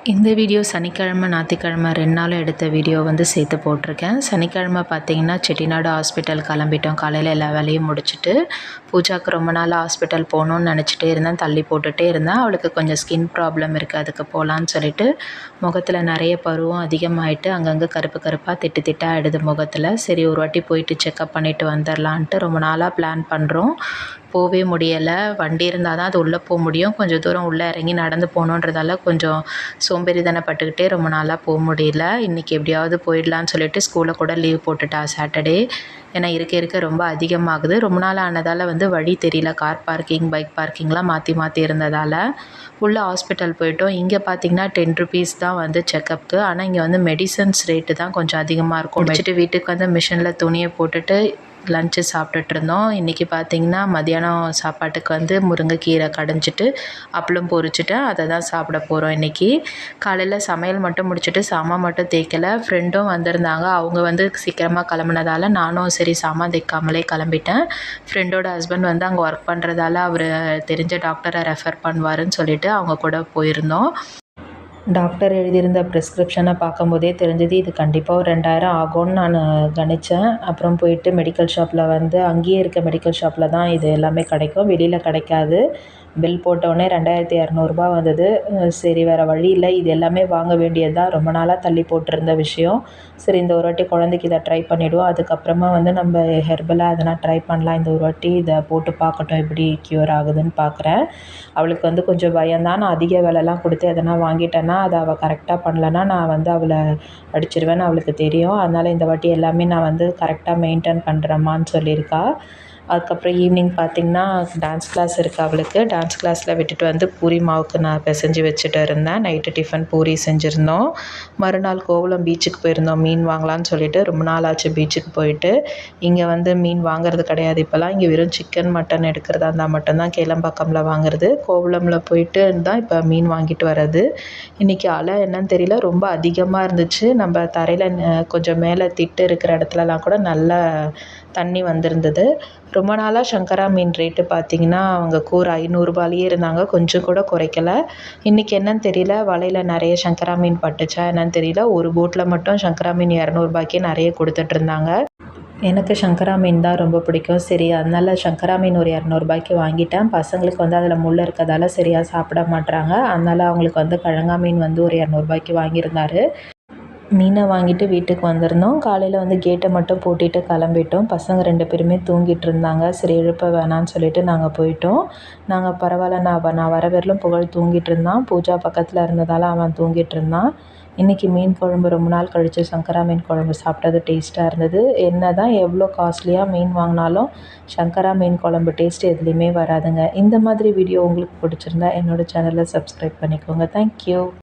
இந்த வீடியோ சனிக்கிழமை ஞாயிற்றுக்கிழமை 2 நாளும் எடுத்த வீடியோ வந்து சேர்த்து போட்டிருக்கேன். சனிக்கிழமை பார்த்தீங்கன்னா செட்டிநாடு ஹாஸ்பிட்டல் கிளம்பிட்டோம். காலையில் எல்லா வேலையும் முடிச்சுட்டு பூஜாவுக்கு ரொம்ப நாள் ஹாஸ்பிட்டல் போகணுன்னு நினச்சிட்டே இருந்தேன். தள்ளி போட்டுகிட்டே இருந்தேன். அவளுக்கு கொஞ்சம் ஸ்கின் ப்ராப்ளம் இருக்குது, அதுக்கு போகலான்னு சொல்லிட்டு முகத்தில் நிறைய பருவம் அதிகமாகிட்டு அங்கங்கே கருப்பு கருப்பாக திட்டு திட்டாக ஆகிடுது முகத்தில். சரி ஒரு வாட்டி போயிட்டு செக்கப் பண்ணிவிட்டு வந்துடலான்ட்டு ரொம்ப நாளாக பிளான் பண்ணுறோம். போகவே முடியலை. வண்டி இருந்தால் தான் அது உள்ளே போக முடியும். கொஞ்சம் தூரம் உள்ளே இறங்கி நடந்து போகணுன்றதால கொஞ்சம் சோம்பேறித்தனப்பட்டுக்கிட்டே ரொம்ப நாளாக போக முடியல. இன்றைக்கி எப்படியாவது போயிடலான்னு சொல்லிட்டு ஸ்கூலில் கூட லீவ் போட்டுட்டா சாட்டர்டே. ஏன்னா இருக்க இருக்க ரொம்ப அதிகமாகுது. ரொம்ப நாள் ஆனதால் வந்து வழி தெரியல. கார் பார்க்கிங், பைக் பார்க்கிங்லாம் மாற்றி மாற்றி இருந்ததால் உள்ளே ஹாஸ்பிட்டல் போயிட்டோம். இங்கே பார்த்திங்கன்னா 10 ருபீஸ் தான் வந்து செக்கப்புக்கு. ஆனால் இங்கே வந்து மெடிசன்ஸ் ரேட்டு தான் கொஞ்சம் அதிகமாக இருக்கும். முடிச்சுட்டு வீட்டுக்கு வந்து மிஷினில் துணியை போட்டுட்டு லஞ்சு சாப்பிட்டுட்டு இருந்தோம். இன்றைக்கி பார்த்திங்கன்னா மதியானம் சாப்பாட்டுக்கு வந்து முருங்கைக்கீரை கடைஞ்சிட்டு அப்பளம் பொரிச்சிட்டேன். அதை தான் சாப்பிட போகிறோம் இன்றைக்கி. காலையில் சமையல் மட்டும் முடிச்சுட்டு சாமான் மட்டும் தேய்க்கலை. ஃப்ரெண்டும் வந்திருந்தாங்க. அவங்க வந்து சீக்கிரமாக கிளம்புனதால் நானும் சரி சாமான் தேய்க்காமலே கிளம்பிட்டேன். ஃப்ரெண்டோட ஹஸ்பண்ட் வந்து அங்கே ஒர்க் பண்ணுறதால அவர் தெரிஞ்ச டாக்டரை ரெஃபர் பண்ணுவாருன்னு சொல்லிவிட்டு அவங்க கூட போயிருந்தோம். டாக்டர் எழுதியிருந்த ப்ரிஸ்கிரிப்ஷனை பார்க்கும்போதே தெரிஞ்சது இது கண்டிப்பாக ஒரு 2000 ஆகும்னு நான் கணித்தேன். அப்புறம் போயிட்டு மெடிக்கல் ஷாப்பில் வந்து அங்கேயே இருக்க மெடிக்கல் ஷாப்பில் தான் இது எல்லாமே கிடைக்கும், வெளியில் கிடைக்காது. பில் போட்டவுடனே 2200 வந்தது. சரி வேறு வழி இல்லை, இது எல்லாமே வாங்க வேண்டியது தான். ரொம்ப நாளாக தள்ளி போட்டிருந்த விஷயம். சரி இந்த ஒரு வாட்டி குழந்தைக்கு இதை ட்ரை பண்ணிவிடுவோம். அதுக்கப்புறமா வந்து நம்ம ஹெர்பலாக எதனா ட்ரை பண்ணலாம். இந்த ஒரு வாட்டி இதை போட்டு பார்க்கட்டும் எப்படி க்யூர் ஆகுதுன்னு பார்க்குறேன். அவளுக்கு வந்து கொஞ்சம் பயம்தான். நான் அதிக விலைலாம் கொடுத்து எதனா வாங்கிட்டேன்னா அதை அவள் கரெக்டாக பண்ணலன்னா நான் வந்து அவளை அடிச்சிடுவேன்னு அவளுக்கு தெரியும். அதனால் இந்த வாட்டி எல்லாமே நான் வந்து கரெக்டாக மெயின்டைன் பண்ணுறேம்மான்னு சொல்லியிருக்கா. அதுக்கப்புறம் ஈவினிங் பார்த்திங்கன்னா டான்ஸ் கிளாஸ் இருக்குது அவளுக்கு. டான்ஸ் கிளாஸில் விட்டுட்டு வந்து பூரி மாவுக்கு நான் பிசைஞ்சு வச்சுட்டு இருந்தேன். நைட்டு டிஃபன் பூரி செஞ்சுருந்தோம். மறுநாள் கோவளம் பீச்சுக்கு போயிருந்தோம் மீன் வாங்கலான்னு சொல்லிட்டு. ரொம்ப நாள் ஆச்சு பீச்சுக்கு போயிட்டு. இங்கே வந்து மீன் வாங்குறது கிடையாது இப்போலாம். இங்கே வெறும் சிக்கன் மட்டன் எடுக்கிறதா இருந்தால் மட்டும்தான் கேளம்பாக்கமில் வாங்குறது. கோவளமில் போயிட்டு தான் இப்போ மீன் வாங்கிட்டு வர்றது. இன்றைக்கி அலை என்னன்னு தெரியல, ரொம்ப அதிகமாக இருந்துச்சு. நம்ம தரையில் கொஞ்சம் மேலே திட்டு இருக்கிற இடத்துலலாம் கூட நல்ல தண்ணி வந்திருந்தது. ரொம்ப நாளாக சங்கரா மீன் ரேட்டு பார்த்திங்கன்னா அவங்க கூறு 500 இருந்தாங்க, கொஞ்சம் கூட குறைக்கல. இன்றைக்கி என்னன்னு தெரியல, வலையில் நிறைய சங்கரா மீன் பட்டுச்சா என்னன்னு தெரியல. ஒரு போட்டில் மட்டும் சங்கரா மீன் 200 நிறைய கொடுத்துட்ருந்தாங்க. எனக்கு சங்கரா மீன் தான் ரொம்ப பிடிக்கும். சரி அதனால் சங்கரா மீன் ஒரு 200 வாங்கிட்டேன். பசங்களுக்கு வந்து அதில் முள் இருக்கிறதால சரியாக சாப்பிட மாட்றாங்க. அதனால் அவங்களுக்கு வந்து கிழங்கா மீன் வந்து ஒரு 200 வாங்கியிருந்தார். மீனை வாங்கிட்டு வீட்டுக்கு வந்திருந்தோம். காலையில் வந்து கேட்டை மட்டும் பூட்டிட்டு கிளம்பிட்டோம். பசங்க 2 பேருமே தூங்கிட்டு இருந்தாங்க. சரி எழுப்ப வேணான்னு சொல்லிட்டு நாங்கள் போயிட்டோம். நாங்கள் பரவாயில்ல, நான் வர வரலும் புகழ் தூங்கிட்டு இருந்தான். பூஜா பக்கத்தில் இருந்ததால் அவன் தூங்கிட்டு இருந்தான். இன்றைக்கி மீன் குழம்பு ரொம்ப நாள் கழித்து சங்கரா மீன் குழம்பு சாப்பிட்டது டேஸ்ட்டாக இருந்தது. என்ன தான் எவ்வளோ காஸ்ட்லியாக மீன் வாங்கினாலும் சங்கரா மீன் குழம்பு டேஸ்ட் எதுலேயுமே வராதுங்க. இந்த மாதிரி வீடியோ உங்களுக்கு பிடிச்சிருந்தா என்னோடய சேனலை சப்ஸ்கிரைப் பண்ணிக்கோங்க. தேங்க்யூ.